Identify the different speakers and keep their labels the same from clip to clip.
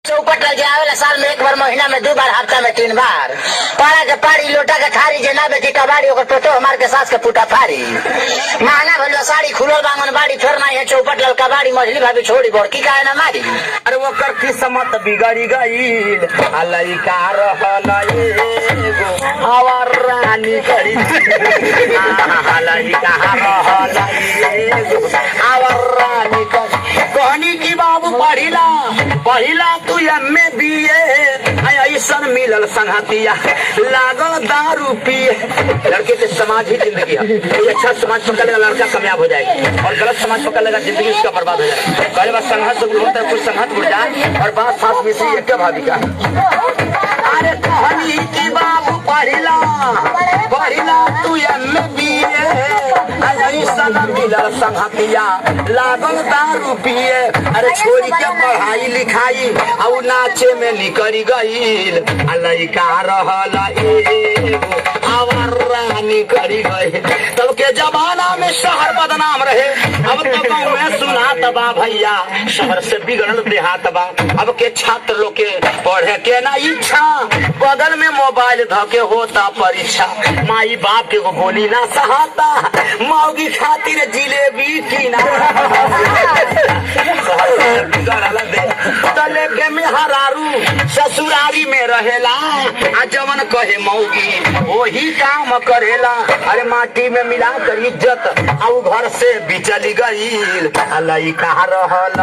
Speaker 1: चौपट लग जाए साल में एक बार, महीना में 2 बार, हफ्ता में 3 बार। पारा के पारी, लोटा के थारी, जे ना बेटी कबाड़ी ओकर टोटो हमार के सास के पुटा फारी। महंगा भलो साड़ी, खुलल बांगन बाड़ी, फिर ना है चौपट लल कबाड़ी, मछली भाभी छोड़ी बड़की काहे ना मारी।
Speaker 2: अरे वो कर किस्मत बिगड़ी गई, लइका रहल एगो हवर रानी करी, लइका रहल एगो हवर रानी करी। कहनी की बाबू पढ़िला तू एमे बीए, ऐसन मिलल संगतिया लागल दारू पिए। लड़के से समाज ही जिंदगी है। कोई अच्छा समाज पकड़ लेगा लड़का कामयाब हो जाएगा, और गलत समाज पकड़ लेगा जिंदगी उसका बर्बाद हो जाएगा। पहले बात संघर्ष होता है, कुछ संघर्ष उड़ जाए और बात साथ में से एक भाभी का। अरे कहनी की बाबू पढ़िला तू एमे बीए, ऐसन मिलल संगतिया लागल दारू पिए। अरे छोड़ी के पढ़ाई लिखाई और नाचे में निकली गईल, लइका रहल एगो हवर रानी करी गई। तब के जमाना में शहर बदनाम रहे, अब तो गाँव में सुनात बा भैया, शहर से बिगड़ल देहात बा। अब के छात्र लोग के पढ़े के ना इच्छा, बगल में मोबाइल धके होता परीक्षा। माई बाप के को बोली ना सहाता, मौगी खातिर जिलेबी की ना तले के में हरारू ससुरारी में रहेला, आ जवन कहे मौगी वही काम करेला। अरे माटी में मिला कर इज्जत और घर से बिचली गईल, लइका रहल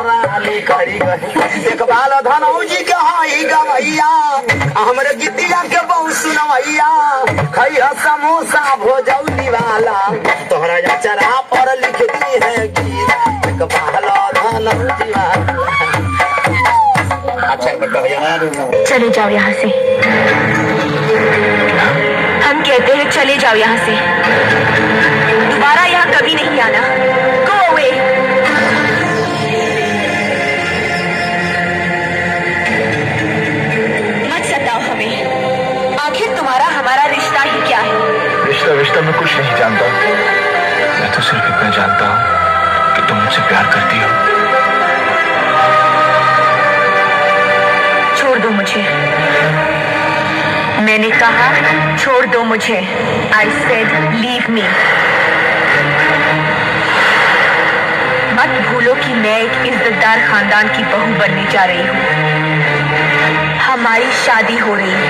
Speaker 2: रानी करी गई। एक बाल धनौजी के हई गवैया, हमरे गीतिया के बहुत सुनवैया। खैया समोसा भोजौली वाला, तोहरा चरा पर लिख दी है गीत। एक बाल धनौजी वाला। अच्छा
Speaker 3: चले जाओ यहाँ से, हम कहते हैं चले जाओ यहाँ से, दोबारा यहाँ कभी नहीं आना। Go away। मत सताओ हमें, आखिर तुम्हारा हमारा रिश्ता ही क्या है?
Speaker 4: रिश्ता मैं कुछ नहीं जानता, मैं तो सिर्फ इतना जानता हूँ कि तुम मुझसे प्यार करती हो।
Speaker 3: छोड़ दो मुझे, मैंने कहा छोड़ दो मुझे। I said leave me। मत भूलो कि मैं एक इज्जतदार खानदान की बहू बनने जा रही हूँ। हमारी शादी हो रही है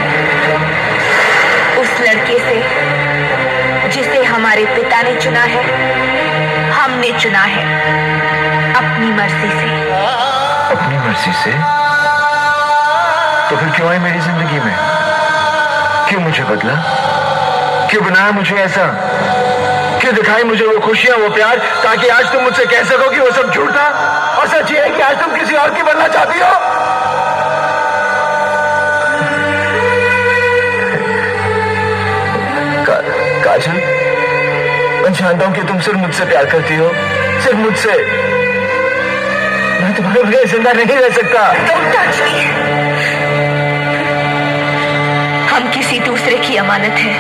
Speaker 3: उस लड़के से जिसे हमारे पिता ने चुना है, हमने चुना है अपनी मर्जी से।
Speaker 4: अपनी मर्जी से? तो फिर क्यों आई मेरी जिंदगी में? क्यों मुझे बदला? क्यों बनाया मुझे ऐसा? क्यों दिखाई मुझे वो खुशियां, वो प्यार, ताकि आज तुम मुझसे कह सको कि वो सब झूठ था और सच ये है कि आज तुम किसी और की बनना चाहती हो? काजल, मैं जानता हूं कि तुम सिर्फ मुझसे प्यार करती हो, सिर्फ मुझसे। मैं तुम्हारे बगैर जिंदा नहीं रह सकता।
Speaker 3: Don't touch me। हम किसी दूसरे की अमानत है।